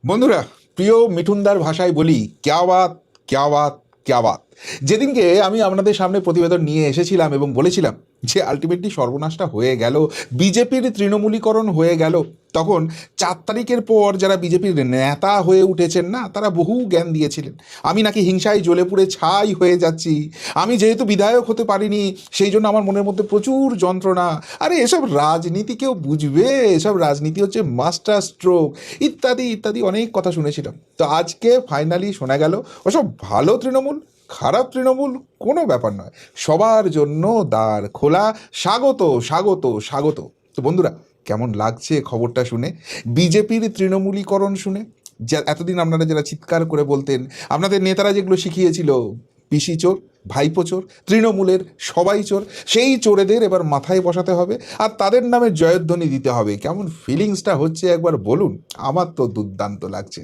বন্ধুরা, প্রিয় মিঠুনদার ভাষায় বলি, ক্যা বাত ক্যা বাত ক্যা বাত। যেদিনকে আমি আপনাদের সামনে প্রতিবেদন নিয়ে এসেছিলাম এবং বলেছিলাম যে আলটিমেটলি সর্বনাশটা হয়ে গেল, বিজেপির তৃণমূলীকরণ হয়ে গেল, তখন 4 তারিখের পর যারা বিজেপির নেতা হয়ে উঠেছেন না, তারা বহু জ্ঞান দিয়েছিলেন। আমি নাকি হিংসায় জ্বলে পুড়ে ছাই হয়ে যাচ্ছি, আমি যেহেতু বিধায়ক হতে পারিনি সেই জন্য আমার মনের মধ্যে প্রচুর যন্ত্রণা। আরে এসব রাজনীতি কেউ বুঝবে? এসব রাজনীতি হচ্ছে মাস্টার স্ট্রোক, ইত্যাদি ইত্যাদি অনেক কথা শুনেছিলাম। তো আজকে ফাইনালি শোনা গেল ওসব ভালো তৃণমূল, খারাপ তৃণমূল কোনো ব্যাপার নয়, সবার জন্য দ্বার খোলা। স্বাগত স্বাগত স্বাগত। তো বন্ধুরা, কেমন লাগছে খবরটা শুনে, বিজেপির তৃণমূলীকরণ শুনে? যা এতদিন আপনারা যারা চিৎকার করে বলতেন, আপনাদের নেতারা যেগুলো শিখিয়েছিল, পিসি চোর, ভাইপো চোর, তৃণমূলের সবাই চোর, সেই চোরেদের এবার মাথায় বসাতে হবে আর তাদের নামে জয়ধ্বনি দিতে হবে। কেমন ফিলিংসটা হচ্ছে একবার বলুন? আমার তো দুর্দান্ত লাগছে।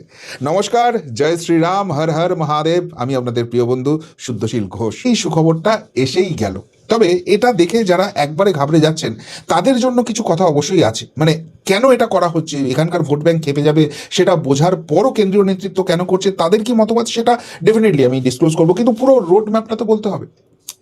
নমস্কার, জয় শ্রীরাম, হর হর মহাদেব। আমি আপনাদের প্রিয় বন্ধু শুদ্ধশীল ঘোষ। এই সুখবরটা এসেই গেল, তবে এটা দেখে যারা একবারে ঘাবড়ে যাচ্ছেন তাদের জন্য কিছু কথা অবশ্যই আছে। মানে কেন এটা করা হচ্ছে, এখানকার ভোট ব্যাংক খেপে যাবে সেটা বোঝার পরও কেন্দ্রীয় নেতৃত্ব কেন করছে, তাদের কি মতবাদ সেটা ডেফিনেটলি আমি ডিসক্লোজ করবো, কিন্তু পুরো রোড ম্যাপটা তো বলতে হবে।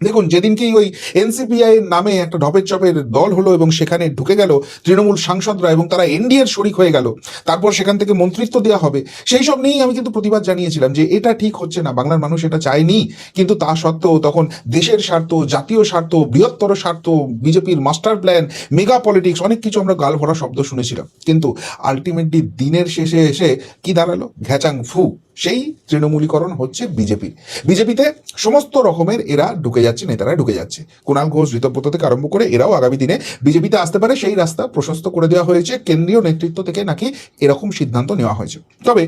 দেখুন, যেদিনকেই ওই এনসিপিআই নামে একটা ঢপের চপের দল হলো এবং সেখানে ঢুকে গেল তৃণমূল সাংসদরা এবং তারা এনডিএর শরিক হয়ে গেল, তারপর সেখান থেকে মন্ত্রিত্ব দেওয়া হবে, সেই সব নিয়েই আমি কিন্তু প্রতিবাদ জানিয়েছিলাম যে এটা ঠিক হচ্ছে না, বাংলার মানুষ এটা চায়নি। কিন্তু তা সত্ত্বেও তখন দেশের স্বার্থ, জাতীয় স্বার্থ, বৃহত্তর স্বার্থ, বিজেপির মাস্টার প্ল্যান, মেগা পলিটিক্স, অনেক কিছু আমরা গাল ভরা শব্দ শুনেছিলাম। কিন্তু আলটিমেটলি দিনের শেষে এসে কি দাঁড়ালো? ঘ্যাচাং ফু। সেই তৃণমূলীকরণ হচ্ছে বিজেপি। বিজেপিতে সমস্ত রকমের এরা ঢুকে যাচ্ছে, নেতারা ঢুকে যাচ্ছে। কুণাল ঘোষ, ঋতব্রত থেকে আরম্ভ করে এরাও আগামী দিনে বিজেপিতে আসতে পারে, সেই রাস্তা প্রশস্ত করে দেওয়া হয়েছে কেন্দ্রীয় নেতৃত্ব থেকে, নাকি এরকম সিদ্ধান্ত নেওয়া হয়েছে। তবে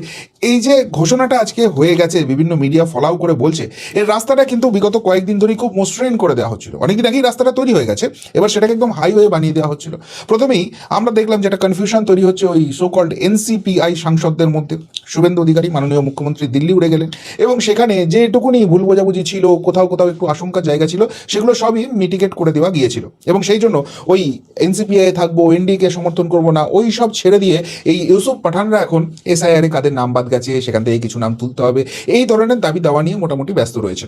এই যে ঘোষণাটা আজকে হয়ে গেছে, বিভিন্ন মিডিয়া ফলাও করে বলছে, এর রাস্তাটা কিন্তু বিগত কয়েকদিন ধরেই খুব মসৃণ করে দেওয়া হচ্ছিল। অনেকদিন আগেই রাস্তাটা তৈরি হয়ে গেছে, এবার সেটাকে একদম হাইওয়ে বানিয়ে দেওয়া হচ্ছিল। প্রথমেই আমরা দেখলাম যে একটা কনফিউশন তৈরি হচ্ছে ওই সো কল্ড এনসিপিআই সাংসদদের মধ্যে। শুভেন্দু অধিকারী, মাননীয় মুখ্যমন্ত্রী, দিল্লি উড়ে গেলেন এবং সেখানে যেটুকুনি ভুল বোঝাবুঝি ছিল, কোথাও কোথাও একটু আশঙ্কার জায়গা ছিল, সেগুলো সবই মিটিগেট করে দেওয়া গিয়েছিল। এবং সেই জন্য ওই এনসিপিআই থাকবো, এনডিকে সমর্থন করবো না, ওই সব ছেড়ে দিয়ে এই ইউসুফ পাঠানরা এখন এসআইআর এ কাদের নাম বাদ গেছে সেখান থেকে কিছু নাম তুলতে হবে, এই ধরনের দাবি দাওয়া নিয়ে মোটামুটি ব্যস্ত রয়েছে।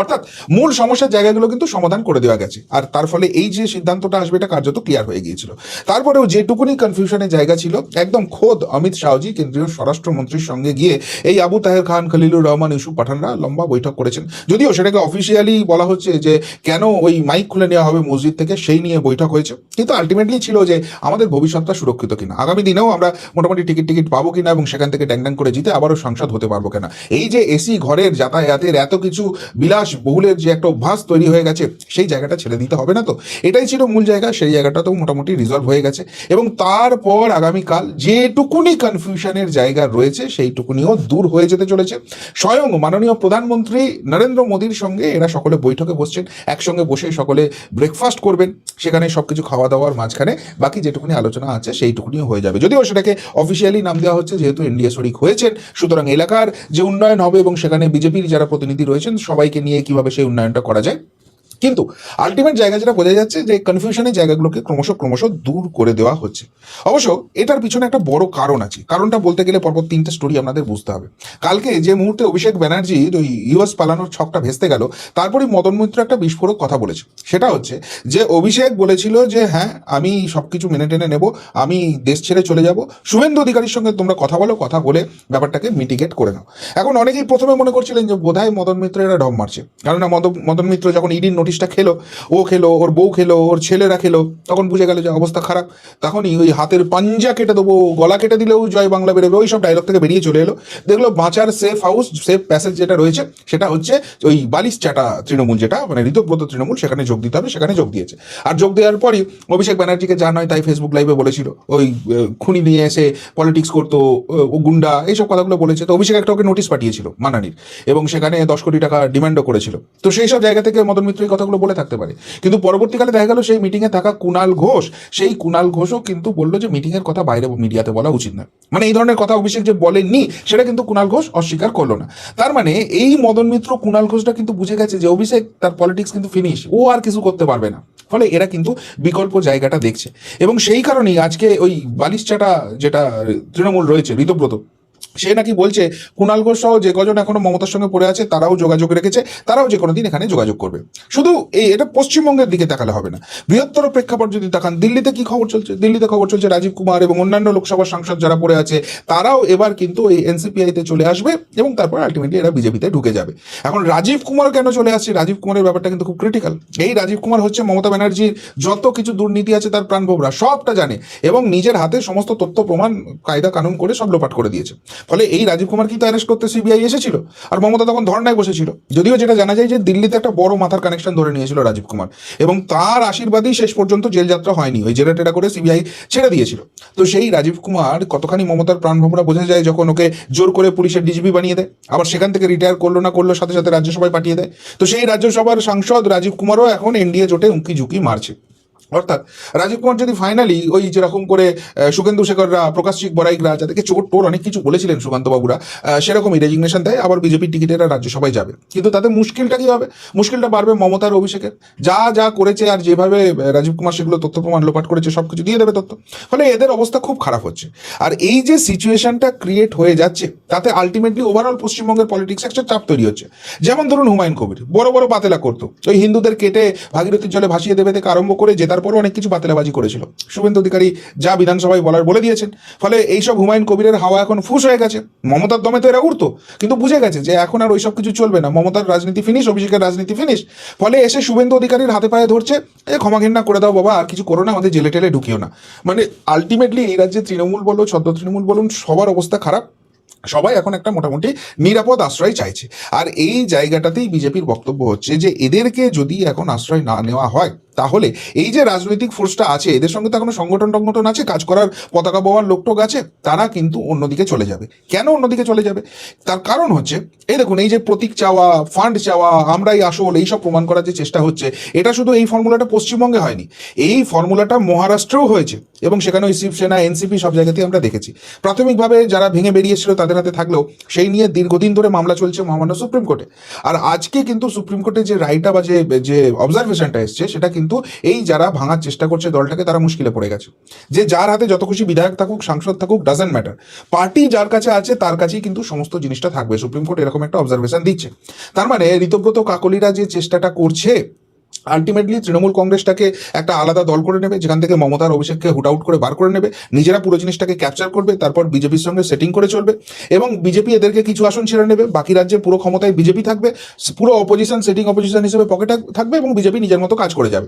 অর্থাৎ মূল সমস্যার জায়গাগুলো কিন্তু সমাধান করে দেওয়া গেছে, আর তার ফলে এই যে সিদ্ধান্তটা আসবে এটা কার্যত ক্লিয়ার হয়ে গিয়েছিল। তারপরেও যেটুকুনি কনফিউশনের জায়গা ছিল, একদম খোদ অমিত শাহজি কেন্দ্রীয় স্বরাষ্ট্রমন্ত্রীর সঙ্গে গিয়ে এই আবু তাহের খান, খলিলুর রহমান, ইউসুফ পাঠানরা লম্বা বৈঠক করেছেন। যদিও সেটাকে অফিসিয়ালি বলা হচ্ছে যে কেন ওই মাইক খুলে নেওয়া হবে মসজিদ থেকে, সেই নিয়ে বৈঠক হয়েছে, কিন্তু আলটিমেটলি ছিল যে আমাদের ভবিষ্যৎটা সুরক্ষিত কিনা, আগামী দিনেও আমরা মোটামুটি টিকিট পাবো কিনা এবং সেখান থেকে ড্যাং করে জিতে আবারও সাংসদ হতে পারবো কিনা। এই যে এসি ঘরের যাতায়াতের এত কিছু বিলাস বহুলের যে একটা অভ্যাস তৈরি হয়ে গেছে, সেই জায়গাটা ছেড়ে দিতে হবে না তো? এটাই ছিল মূল জায়গা, সেই জায়গাটাতেও মোটামুটি রিজলভ হয়ে গেছে। এবং তারপর আগামীকাল যেটুকুনি কনফিউশনের জায়গা রয়েছে সেইটুকুনিও দূর হয়ে যেতে চলেছে। স্বয়ং মাননীয় প্রধানমন্ত্রী নরেন্দ্র মোদীর সঙ্গে এরা সকলে বৈঠকে বসছেন, একসঙ্গে বসে সকলে ব্রেকফাস্ট করবেন, সেখানে সবকিছু খাওয়া দাওয়ার মাঝখানে বাকি যেটুকুনি আলোচনা আছে সেইটুকুনিও হয়ে যাবে। যদিও সেটাকে অফিসিয়ালি নাম দেওয়া হচ্ছে, যেহেতু এনডিএ শরিক হয়েছেন, সুতরাং এলাকার যে উন্নয়ন হবে এবং সেখানে বিজেপির যারা প্রতিনিধি রয়েছেন সবাইকে নিয়ে কিভাবে সেই উন্নয়নটা করা যায়। কিন্তু আলটিমেট জায়গা যেটা বোঝা যাচ্ছে যে কনফিউশনের জায়গাগুলোকে ক্রমশ ক্রমশ দূর করে দেওয়া হচ্ছে। অবশ্য এটার পিছনে একটা বড় কারণ আছে, কারণটা বলতে গেলে পরপর 3টে স্টোরি আপনাদের বুঝতে হবে। কালকে যে মুহূর্তে অভিষেক ব্যানার্জি ওই ইউএস পালানোর ছকটা ভেস্তে গেল, তারপরে মদন মিত্র একটা বিস্ফোরক কথা বলেছে। সেটা হচ্ছে যে অভিষেক বলেছিল যে হ্যাঁ আমি সবকিছু মেনে টেনে নেব, আমি দেশ ছেড়ে চলে যাব, শুভেন্দু অধিকারীর সঙ্গে তোমরা কথা বলো, কথা বলে ব্যাপারটাকে মিটিগেট করে নাও। এখন অনেকেই প্রথমে মনে করছিলেন যে বোধহয় মদন মিত্র এরা ঢপ মারছে, কারণ মদন মিত্র যখন ইডির নোটিশটা খেলো, ও খেলো, ওর বউ খেলো, ওর ছেলেরা খেলো, তখন বুঝে গেল যে অবস্থা খারাপ। তখনই ওই হাতের পাঞ্জা কেটে দেবো, গলা কেটে দিলেও জয় বাংলা বেরোবে, ওই সব ডায়লগ থেকে বেরিয়ে চলে এলো। দেখলো বাঁচার সেফ হাউস, সেফ প্যাসেজ যেটা রয়েছে সেটা হচ্ছে ওই বালিশ চাটা তৃণমূল, যেটা মানে ঋতব্রত তৃণমূল, সেখানে যোগ দিতে হবে, সেখানে যোগ দিয়েছে। আর যোগ দেওয়ার পরই অভিষেক ব্যানার্জিকে যা নয় তাই ফেসবুক লাইভে বলেছিল, ওই খুনি নিয়ে এসে পলিটিক্স করতো, ও গুন্ডা, এইসব কথাগুলো বলেছে। তো অভিষেক একটা ওকে নোটিশ পাঠিয়েছিল মানানির, এবং সেখানে 10 কোটি টাকা ডিমান্ডও করেছিল। তো সেই সব জায়গা থেকে মদন মিত্র এই কথাগুলো বলে থাকতে পারে। কিন্তু পরবর্তীকালে দেখা গেল সেই মিটিংয়ে থাকা কুণাল ঘোষ, সেই কুণাল ঘোষও কিন্তু বললো যে মিটিংয়ের কথা বাইরে মিডিয়াতে বলা উচিত না। মানে এই ধরনের কথা অভিষেক যে বলেননি সেটা কিন্তু কুণাল ঘোষ অস্বীকার করলো না। তার মানে এই মদন মিত্র কুণাল ঘোষটা কিন্তু বুঝে গেছে যে অভিষেক তার পলিটিক্স কিন্তু ফিনিশ, ও আর কিছু করতে পারবে না। ফলে এরা কিন্তু বিকল্প জায়গাটা দেখছে, এবং সেই কারণেই আজকে ওই বালিশ চাটা যেটা তৃণমূল রয়েছে ঋতব্রত, সে নাকি বলছে কুণাল ঘোষ সহ যে কজন এখনো মমতার সঙ্গে পড়ে আছে তারাও যোগাযোগ রেখেছে, তারাও যে কোনো দিন এখানে যোগাযোগ করবে। শুধু এটা পশ্চিমবঙ্গের দিকে তাকালে হবে না, বৃহত্তর প্রেক্ষাপট যদি তাকান, দিল্লিতে কি খবর চলছে? দিল্লিতে খবর চলছে রাজীব কুমার এবং অন্যান্য লোকসভার সাংসদ যারা পড়ে আছে তারাও এবার কিন্তু এই এনসিপিআইতে চলে আসবে এবং তারপর আলটিমেটলি এরা বিজেপিতে ঢুকে যাবে। এখন রাজীব কুমার কেন চলে আসছে? রাজীব কুমারের ব্যাপারটা কিন্তু খুব ক্রিটিক্যাল। এই রাজীব কুমার হচ্ছে মমতা ব্যানার্জির যত কিছু দুর্নীতি আছে তার প্রাণভোমরা সবটা জানে এবং নিজের হাতে সমস্ত তথ্য প্রমাণ কায়দা কানুন করে সব লোপাট করে দিয়েছে। ফলে এই রাজীব কুমার কি তো অ্যারেস্ট করতে সিবিআই এসেছিল, আর মমতা তখন ধর্নায় বসেছিল। যদিও যেটা জানা যায় যে দিল্লিতে একটা বড় মাথার কানেকশন ধরে নিয়েছিল রাজীব কুমার এবং তার আশীর্বাদেই শেষ পর্যন্ত জেল যাত্রা হয়নি, ওই জেরা টেরা করে সিবিআই ছেড়ে দিয়েছিল। তো সেই রাজীব কুমার কতখানি মমতার প্রাণভোমরা বোঝা যায় যখন ওকে জোর করে পুলিশের ডিজিপি বানিয়ে দেয়, আবার সেখান থেকে রিটায়ার করলো না করলো সাথে সাথে রাজ্যসভায় পাঠিয়ে দেয়। তো সেই রাজ্যসভার সাংসদ রাজীব কুমারও এখন এনডিএ জোটে উঁকি ঝুঁকি মারছে। অর্থাৎ রাজীব কুমার যদি ফাইনালি ওই যেরকম করে সুখেন্দু শেখররা, প্রকাশিক বড়াইকরা, যাদেরকে চোট টোর অনেক কিছু বলেছিলেন সুকান্ত বাবুরা, সেরকমই রেজিগনেশন দেয়, আবার বিজেপির টিকিটে এরা রাজ্যসভায় যাবে। কিন্তু তাতে মুশকিলটা কি হবে? মুশকিলটা বাড়বে মমতার অভিষেকের। যা যা করেছে আর যেভাবে রাজীব কুমার সেগুলো তথ্য প্রমাণ লোপাট করেছে সবকিছু দিয়ে দেবে তথ্য। ফলে এদের অবস্থা খুব খারাপ হচ্ছে। আর এই যে সিচুয়েশনটা ক্রিয়েট হয়ে যাচ্ছে তাতে আলটিমেটলি ওভারঅল পশ্চিমবঙ্গের পলিটিক্স একটা চাপ তৈরি হচ্ছে। যেমন ধরুন হুমায়ুন কবির বড় বড় পাতেলা করতো, ওই হিন্দুদের কেটে ভাগীরথীর জলে ভাসিয়ে দেবে থেকে আরম্ভ করে জেতার পরও অনেক কিছু পাতেলাবাজি করেছিল। শুভেন্দু অধিকারী যা বিধানসভায় বলার বলে দিয়েছেন। ফলে এইসব হুমায়ুন কবিরের হাওয়া এখন ফুস হয়ে গেছে। মমতার দমে তো এরা উঠতো, কিন্তু বুঝে গেছে যে এখন আর ওইসব কিছু চলবে না, মমতার রাজনীতি ফিনিশ, অভিষেকের রাজনীতি ফিনিশ। ফলে এসে শুভেন্দু অধিকারীর হাতে পায়ে ধরছে, ক্ষমা ঘেন্না করে দাও বাবা, আর কিছু করো না, আমাদের জেলে টেলে ঢুকিও না। মানে আলটিমেটলি এই রাজ্যে তৃণমূল বলুন, ছদ্ম তৃণমূল বলুন, সবার অবস্থা খারাপ। সবাই এখন একটা মোটামুটি নিরাপদ আশ্রয় চাইছে। আর এই জায়গাটাতেই বিজেপির বক্তব্য হচ্ছে যে এদেরকে যদি এখন আশ্রয় না নেওয়া হয় তাহলে এই যে রাজনৈতিক ফোর্সটা আছে, এদের সঙ্গে তো এখনো সংগঠন আছে, কাজ করার পতাকা বওয়ার লোকটোক আছে, তারা কিন্তু অন্যদিকে চলে যাবে। কেন অন্যদিকে চলে যাবে? তার কারণ হচ্ছে এই দেখুন, এই যে প্রতীক চাওয়া, ফান্ড চাওয়া, আমরাই আসল, এইসব প্রমাণ করার যে চেষ্টা হচ্ছে, এটা শুধু এই ফর্মুলাটা পশ্চিমবঙ্গে হয়নি, এই ফর্মুলাটা মহারাষ্ট্রেও হয়েছে এবং সেখানে ওই শিবসেনা, এনসিপি সব জায়গাতেই আমরা দেখেছি। প্রাথমিকভাবে যারা ভেঙে বেরিয়েছিল তাদের হাতে থাকলেও সেই নিয়ে দীর্ঘদিন ধরে মামলা চলছে মহামান্য সুপ্রিম কোর্টে। আর আজকে কিন্তু সুপ্রিম কোর্টে যে রায়টা বা যে অবজারভেশনটা এসছে সেটা কিন্তু এই যারা ভাঙার চেষ্টা করছে দলটাকে, তারা মুশকিলে পড়ে গেছে। যে যার হাতে যত খুশি বিধায়ক থাকুক, সাংসদ থাকুক, ডাজেন্ট ম্যাটার, পার্টি যার কাছে আছে তার কাছেই কিন্তু সমস্ত জিনিসটা থাকবে। সুপ্রিম কোর্ট এরকম একটা অবজারভেশন দিচ্ছে। তার মানে ঋতব্রত কাকলিরা যে চেষ্টাটা করছে, আলটিমেটলি তৃণমূল কংগ্রেসটাকে একটা আলাদা দল করে নেবে, যেখান থেকে মমতার অভিষেককে হুট আউট করে বার করে নেবে, নিজেরা পুরো জিনিসটাকে ক্যাপচার করবে, তারপর বিজেপির সঙ্গে সেটিং করে চলবে এবং বিজেপি এদেরকে কিছু আসন ছেড়ে নেবে, বাকি রাজ্যে পুরো ক্ষমতায় বিজেপি থাকবে, পুরো অপোজিশন সেটিং অপোজিশন হিসেবে পকেটে থাকবে এবং বিজেপি নিজের মতো কাজ করে যাবে।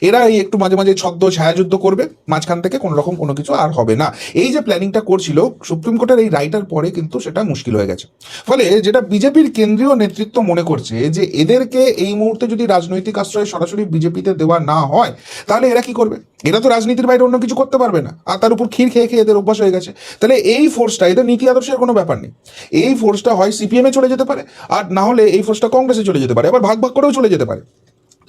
এরা এই একটু মাঝে মাঝে ছদ্ম ছায়াযুদ্ধ করবে, মাঝখান থেকে কোনো রকম কোনো কিছু আর হবে না। এই যে প্ল্যানিংটা করছিল সুপ্রিম কোর্টের এই রায়টার পরে কিন্তু সেটা মুশকিল হয়ে গেছে। ফলে যেটা বিজেপির কেন্দ্রীয় নেতৃত্ব মনে করছে যে এদেরকে এই মুহূর্তে যদি রাজনৈতিক আশ্রয় সরাসরি বিজেপিতে দেওয়া না হয় তাহলে এরা কি করবে? এরা তো রাজনীতির বাইরে অন্য কিছু করতে পারবে না, আর তার উপর ক্ষীর খেয়ে খেয়ে এদের অভ্যাস হয়ে গেছে। তাহলে এই ফোর্সটা, এদের নীতি আদর্শের কোনো ব্যাপার নেই, এই ফোর্সটা হয় সিপিএমে চলে যেতে পারে, আর না হলে এই ফোর্সটা কংগ্রেসে চলে যেতে পারে, আবার ভাগ ভাগ করেও চলে যেতে পারে।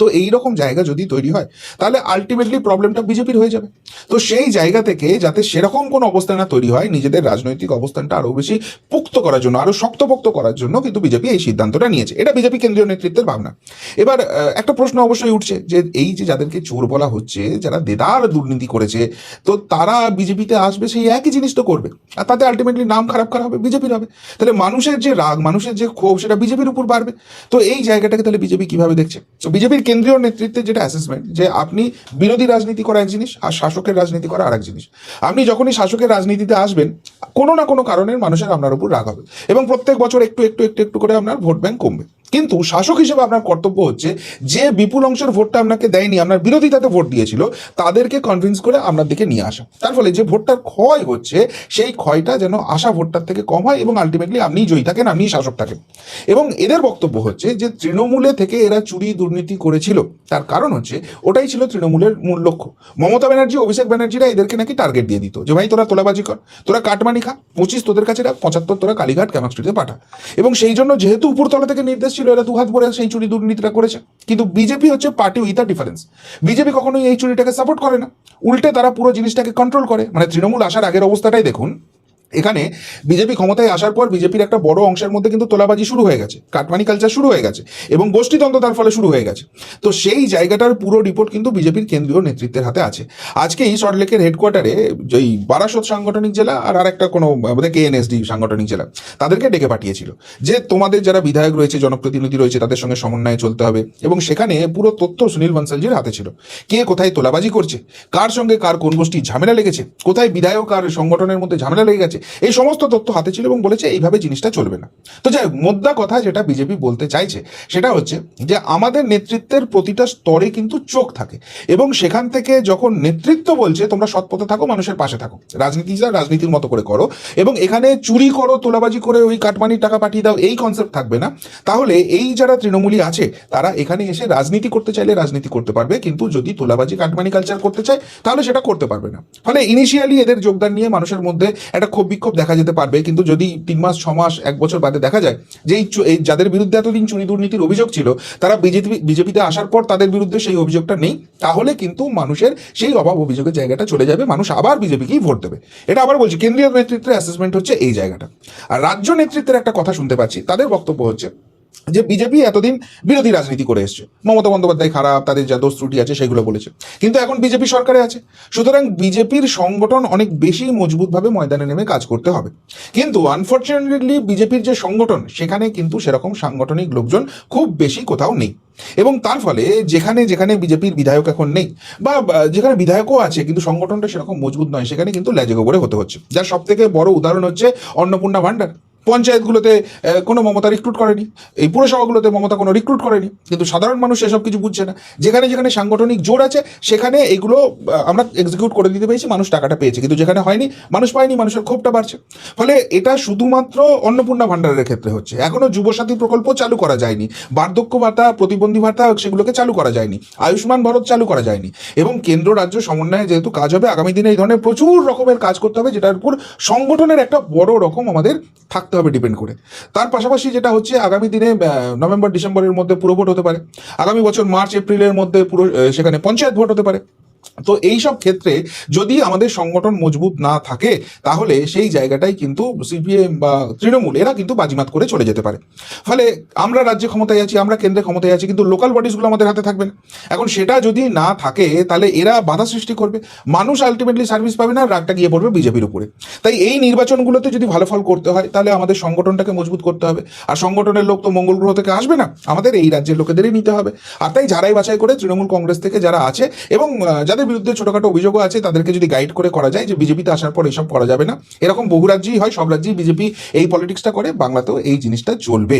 তো এইরকম জায়গা যদি তৈরি হয় তাহলে আলটিমেটলি প্রবলেমটা বিজেপির হয়ে যাবে। তো সেই জায়গা থেকে যাতে সেরকম কোনো অবস্থান না তৈরি হয়, নিজেদের রাজনৈতিক অবস্থানটা আরো বেশি পুক্ত করার জন্য, আরো শক্তপোক্ত করার জন্য কিন্তু বিজেপি এই সিদ্ধান্তটা নিয়েছে। এটা বিজেপি কেন্দ্রীয় নেতৃত্বের ভাবনা। এবার একটা প্রশ্ন অবশ্যই উঠছে যে এই যে যাদেরকে চোর বলা হচ্ছে, যারা দেদার দুর্নীতি করেছে, তো তারা বিজেপিতে আসবে, সেই একই জিনিস তো করবে, আর তাতে আলটিমেটলি নাম খারাপ হবে, বিজেপির হবে। তাহলে মানুষের যে রাগ, মানুষের যে ক্ষোভ, সেটা বিজেপির উপর বাড়বে। তো এই জায়গাটাকে তাহলে বিজেপি কিভাবে দেখছে? তো বিজেপির কেন্দ্রীয় নেতৃত্বের যেটা অ্যাসেসমেন্ট, যে আপনি বিরোধী রাজনীতি করা এক জিনিস আর শাসকের রাজনীতি করা আরেক জিনিস। আপনি যখনই শাসকের রাজনীতিতে আসবেন, কোনো না কোনো কারণে মানুষের আপনার উপর রাগ হবে এবং প্রত্যেক বছর একটু একটু একটু একটু করে আপনার ভোট ব্যাংক কমবে। কিন্তু শাসক হিসেবে আপনার কর্তব্য হচ্ছে যে বিপুল অংশের ভোটটা আপনাকে দেয়নি, আপনার বিরোধিতাতে ভোট দিয়েছিল, তাদেরকে কনভিন্স করে আপনার দিকে নিয়ে আসা। তার ফলে যে ভোটটার ক্ষয় হচ্ছে, সেই ক্ষয়টা যেন আসা ভোটটার থেকে কম হয় এবং আলটিমেটলি আপনিই জয়ী থাকেন, আপনিই শাসক থাকেন। এবং এদের বক্তব্য হচ্ছে যে তৃণমূলে থেকে এরা চুরি দুর্নীতি করেছিল, তার কারণ হচ্ছে ওটাই ছিল তৃণমূলের মূল লক্ষ্য। মমতা ব্যানার্জি, অভিষেক ব্যানার্জিরা এদেরকে নাকি টার্গেট দিয়ে দিত যে ভাই তোরা তোলাবাজি কর, তোরা কাটমানি খা, 25 তোদের কাছে রাখ, 75 তোরা কালীঘাট ক্যামাক স্ট্রিটে পাঠা। এবং সেই জন্য যেহেতু উপরতলা থেকে নির্দেশ ছিল, এরা দুহাত ভরে সেই চুরি দুর্নীতিটা করেছে। কিন্তু বিজেপি হচ্ছে party with a difference. BJP কখনোই এই চুরিটাকে সাপোর্ট করে না, উল্টে তারা পুরো জিনিসটাকে কন্ট্রোল করে। মানে তৃণমূল আসার আগের অবস্থাটাই দেখুন, এখানে বিজেপি ক্ষমতায় আসার পর বিজেপির একটা বড় অংশের মধ্যে কিন্তু তোলাবাজি শুরু হয়ে গেছে, কাটমানি কালচার শুরু হয়ে গেছে এবং গোষ্ঠীতন্ত্র তার ফলে শুরু হয়ে গেছে। তো সেই জায়গাটার পুরো রিপোর্ট কিন্তু বিজেপির কেন্দ্রীয় নেতৃত্বের হাতে আছে। আজকেই সল্টলেকের হেডকোয়ার্টারে যেই বারাসত সাংগঠনিক জেলা আর আরেকটা কোনো কেএনএসডি সাংগঠনিক জেলা, তাদেরকে ডেকে পাঠিয়েছিল যে তোমাদের যারা বিধায়ক রয়েছে, জনপ্রতিনিধি রয়েছে, তাদের সঙ্গে সমন্বয়ে চলতে হবে। এবং সেখানে পুরো তথ্য সুনীল বনসালজির হাতে ছিল, কে কোথায় তোলাবাজি করছে, কার সঙ্গে কার কোন গোষ্ঠী ঝামেলা লেগেছে, কোথায় বিধায়ক আর সংগঠনের মধ্যে ঝামেলা লেগে গেছে, এই সমস্ত তথ্য হাতে ছিল এবং বলেছে এইভাবে জিনিসটা চলবে না। তো যাই হোক, মোদ্দা কথা যেটা বিজেপি বলতে চাইছে সেটা হচ্ছে যে আমাদের নেতৃত্বের প্রতিটা স্তরে কিন্তু চোখ থাকে এবং সেখান থেকে যখন নেতৃত্ব বলছে তোমরা সৎ পথে থাকো, মানুষের পাশে থাকো, রাজনীতিটা রাজনীতির মতো করে করো এবং এখানে চুরি করো, তোলাবাজি করে ওই কাটমানির টাকা পাঠিয়ে দাও, এই কনসেপ্ট থাকবে না। তাহলে এই যারা তৃণমূলী আছে তারা এখানে এসে রাজনীতি করতে চাইলে রাজনীতি করতে পারবে, কিন্তু যদি তোলাবাজি কাটমানি কালচার করতে চায় তাহলে সেটা করতে পারবে না। ফলে ইনিশিয়ালি এদের যোগদান নিয়ে মানুষের মধ্যে একটা ক্ষোভ বিক্ষোভ দেখা যেতে পারবে, কিন্তু যদি 3 মাস 6 মাস 1 বছর বাদে দেখা যায় যে এই যাদের বিরুদ্ধে এতদিন চুরি দুর্নীতির অভিযোগ ছিল তারা বিজেপিতে আসার পর তাদের বিরুদ্ধে সেই অভিযোগটা নেই, তাহলে কিন্তু মানুষের সেই অভাব অভিযোগের জায়গাটা চলে যাবে, মানুষ আবার বিজেপিকেই ভোট দেবে। এটা আবার বলছি, কেন্দ্রীয় নেতৃত্বের অ্যাসেসমেন্ট হচ্ছে এই জায়গাটা। আর রাজ্য নেতৃত্বের একটা কথা শুনতে পাচ্ছি, তাদের বক্তব্য হচ্ছে যে বিজেপি এতদিন বিরোধী রাজনীতি করে এসছে, মমতা বন্দ্যোপাধ্যায় খারাপ, তাদের যা দোষ ত্রুটি আছে সেগুলো বলেছে, কিন্তু এখন বিজেপি সরকারে আছে, সুতরাং বিজেপির সংগঠন অনেক বেশি মজবুতভাবে ময়দানে নেমে কাজ করতে হবে। কিন্তু আনফর্চুনেটলি বিজেপির যে সংগঠন সেখানে কিন্তু সেরকম সাংগঠনিক লোকজন খুব বেশি কোথাও নেই এবং তার ফলে যেখানে যেখানে বিজেপির বিধায়ক এখন নেই বা যেখানে বিধায়কও আছে কিন্তু সংগঠনটা সেরকম মজবুত নয়, সেখানে কিন্তু ল্যাজে গোবরে হতে হচ্ছে। যার সব থেকে বড় উদাহরণ হচ্ছে অন্নপূর্ণা ভান্ডার। পঞ্চায়েতগুলোতে কোনো মমতা রিক্রুট করেনি, এই পুরসভাগুলোতে মমতা কোনো রিক্রুট করেনি, কিন্তু সাধারণ মানুষ এসব কিছু বুঝছে না। যেখানে যেখানে সাংগঠনিক জোর আছে সেখানে এগুলো আমরা এক্সিকিউট করে দিতে পেরেছি, মানুষ টাকাটা পেয়েছে, কিন্তু যেখানে হয়নি, মানুষ পায়নি, মানুষের ক্ষোভটা বাড়ছে। ফলে এটা শুধুমাত্র অন্নপূর্ণা ভান্ডারের ক্ষেত্রে হচ্ছে, এখনো যুবসাথী প্রকল্প চালু করা যায়নি, বার্ধক্য ভাতা, প্রতিবন্ধী ভাতা সেগুলোকে চালু করা যায়নি, আয়ুষ্মান ভারত চালু করা যায়নি। এবং কেন্দ্র রাজ্য সমন্বয়ে যেহেতু কাজ হবে, আগামী দিনে এই ধরনের প্রচুর রকমের কাজ করতে হবে, যেটার উপর সংগঠনের একটা বড় রকম আমাদের থাকতে হবে ডিপেন্ড করে। তার পাশাপাশি যেটা হচ্ছে, আগামী দিনে নভেম্বর ডিসেম্বরের মধ্যে পুরো ভোট হতে পারে, আগামী বছর মার্চ এপ্রিলের মধ্যে পুরো সেখানে পঞ্চায়েত ভোট হতে পারে। তো এই সব ক্ষেত্রে যদি আমাদের সংগঠন মজবুত না থাকে তাহলে সেই জায়গাটাই কিন্তু সিপিএম বা তৃণমূল এরা কিন্তু বাজিমাত করে চলে যেতে পারে। ফলে আমরা রাজ্যে ক্ষমতায় আছি, আমরা কেন্দ্রে ক্ষমতায় আছি, কিন্তু লোকাল বডিসগুলো আমাদের হাতে থাকবে না। এখন সেটা যদি না থাকে তাহলে এরা বাধা সৃষ্টি করবে, মানুষ আলটিমেটলি সার্ভিস পাবে না, রাগটা গিয়ে পড়বে বিজেপির উপরে। তাই এই নির্বাচনগুলোতে যদি ভালো ফল করতে হয় তাহলে আমাদের সংগঠনটাকে মজবুত করতে হবে, আর সংগঠনের লোক তো মঙ্গল গ্রহ থেকে আসবে না, আমাদের এই রাজ্যের লোকেদেরই নিতে হবে। আর তাই যারাই বাছাই করে তৃণমূল কংগ্রেস থেকে যারা আছে এবং যাদের বিরুদ্ধে ছোটখাটো অভিযোগও আছে তাদেরকে যদি গাইড করে করা যায় যে বিজেপিতে আসার পর এসব করা যাবে না, এরকম বহু রাজ্যেই হয়, সব রাজ্যেই বিজেপি এই পলিটিক্সটা করে, বাংলাতেও এই জিনিসটা চলবে।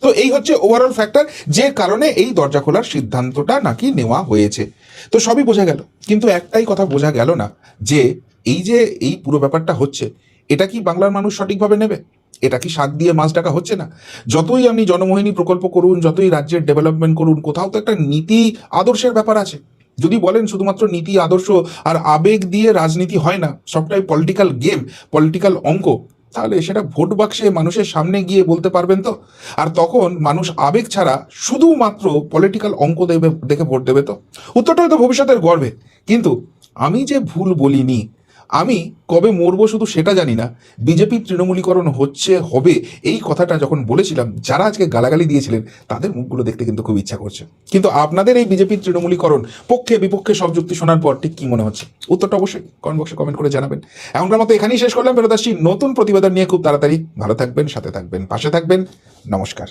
তো এই হচ্ছে ওভারঅল ফ্যাক্টর, যে কারণে এই দরজা খোলার সিদ্ধান্তটা নাকি নেওয়া হয়েছে। তো সবই বোঝা গেল, কিন্তু একটাই কথা বোঝা গেল না, যে এই পুরো ব্যাপারটা হচ্ছে, এটা কি বাংলার মানুষ সঠিকভাবে নেবে? এটা কি শাক দিয়ে মাছ ডাকা হচ্ছে না? যতই আপনি জনমোহিনী প্রকল্প করুন, যতই রাজ্যের ডেভেলপমেন্ট করুন, কোথাও তো একটা নীতি আদর্শের ব্যাপার আছে। যদি বলেন শুধুমাত্র নীতি আদর্শ আর আবেগ দিয়ে রাজনীতি হয় না, সবটাই পলিটিক্যাল গেম, পলিটিক্যাল অঙ্ক, তাহলে সেটা ভোট বাক্সে মানুষের সামনে গিয়ে বলতে পারবেন তো? আর তখন মানুষ আবেগ ছাড়া শুধুমাত্র পলিটিক্যাল অঙ্ক দেখে ভোট দেবে তো? উত্তরটা হয়তো ভবিষ্যতের গর্বে, কিন্তু আমি যে ভুল বলিনি, আমি কবে মরবো শুধু সেটা জানি না, বিজেপি তৃণমূলীকরণ হবে এই কথাটা যখন বলেছিলাম, যারা আজকে গালাগালি দিয়েছিলেন তাদের মুখগুলো দেখতে কিন্তু খুব ইচ্ছা করছে। কিন্তু আপনাদের এই বিজেপির তৃণমূলীকরণ পক্ষে বিপক্ষে সব যুক্তি শোনার পর ঠিক কি মনে হচ্ছে? উত্তরটা অবশ্যই কমেন্ট বক্সে কমেন্ট করে জানাবেন। এখনকার মতো এখানেই শেষ করলাম, ফেরত আসছি নতুন প্রতিবেদন নিয়ে খুব তাড়াতাড়ি। ভালো থাকবেন, সাথে থাকবেন, পাশে থাকবেন। নমস্কার।